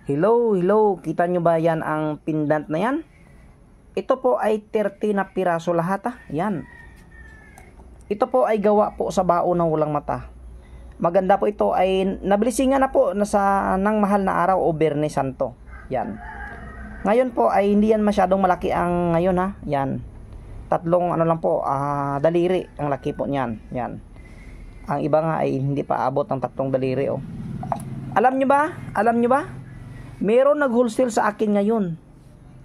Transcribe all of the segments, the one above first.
Hello, hello. Kita nyo ba yan ang pendant na yan? Ito po ay 30 na piraso lahat Yan. Ito po ay gawa po sa bao ng walang mata. Maganda po ito ay nabilisingan na po ng mahal na araw o Biyernes Santo. Yan. Ngayon po ay hindi yan masyadong malaki ang ngayon Yan. Tatlong lang po, daliri ang laki po niyan. Yan. Ang iba nga ay hindi pa abot ng tatlong daliri Alam nyo ba? Meron nag-wholesale sa akin ngayon.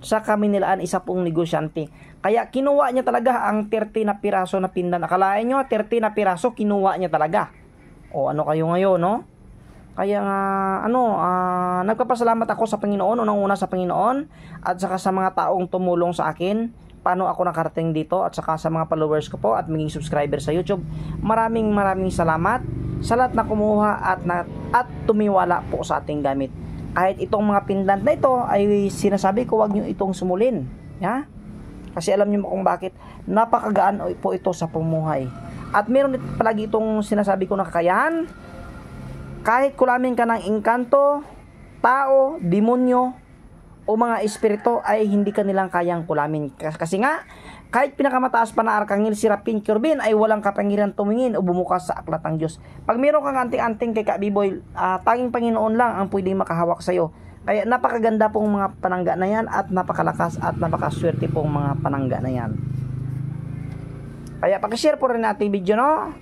Sa Kamunilaan, isa pong negosyante. Kaya kinuha niya talaga ang 30 na piraso na pendant. Akalain nyo, 30 na piraso kinuha niya talaga. O ano kayo ngayon, no? Kaya nga, nagpapasalamat ako sa Panginoon, unang-una sa Panginoon, at saka sa mga taong tumulong sa akin, paano ako nakarating dito, at saka sa mga followers ko po, at maging subscriber sa YouTube. Maraming salamat sa lahat na kumuha at tumiwala po sa ating gamit. Kahit itong mga pendant na ito, ay sinasabi ko, huwag nyo itong sumulin. Kasi alam nyo kung bakit, napakagaan po ito sa pumuhay. At meron palagi itong sinasabi ko na kakayahan. Kahit kulamin ka ng engkanto, tao, demonyo, o mga espiritu, ay hindi ka nilang kayang kulamin. Kasi nga, kahit pinakamataas pa na Arkangel Serapin Querubin ay walang kapangyarihan tumingin o bumukas sa aklat ng Diyos. Pag meron kang anting-anting kay Kabiboy, tanging Panginoon lang ang pwedeng makahawak sa iyo. Kaya napakaganda pong mga panangga na yan at napakalakas at napakaswerte pong mga panangga na yan. Kaya pakishare po rin natin video, no?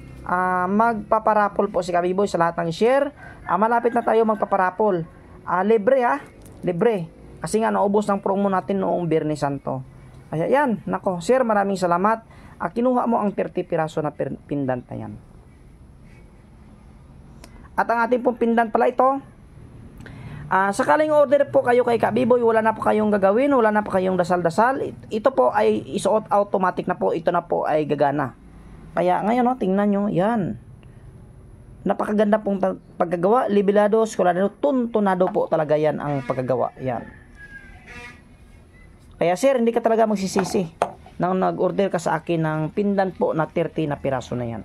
Magpaparapol po si Kabiboy sa lahat ng share. Malapit na tayo magpaparapol. Libre libre. Kasi nga naubos ng promo natin noong Biyernes Santo. Kaya yan, nako, sir, maraming salamat. Kinuha mo ang 30 piraso na pendant na yan. At ang ating pong pendant pala ito, sakaling order po kayo kay Kabiboy, wala na po kayong gagawin, wala na po kayong dasal-dasal. Ito po ay isuot automatic na po, ito na po ay gagana. Kaya ngayon, tingnan nyo, yan. Napakaganda pong paggagawa, libilado, skolado, tuntunado po talaga yan ang paggagawa. Yan. Kaya sir, hindi ka talaga magsisisi nang nag-order ka sa akin ng pendant po na 30 na piraso na yan.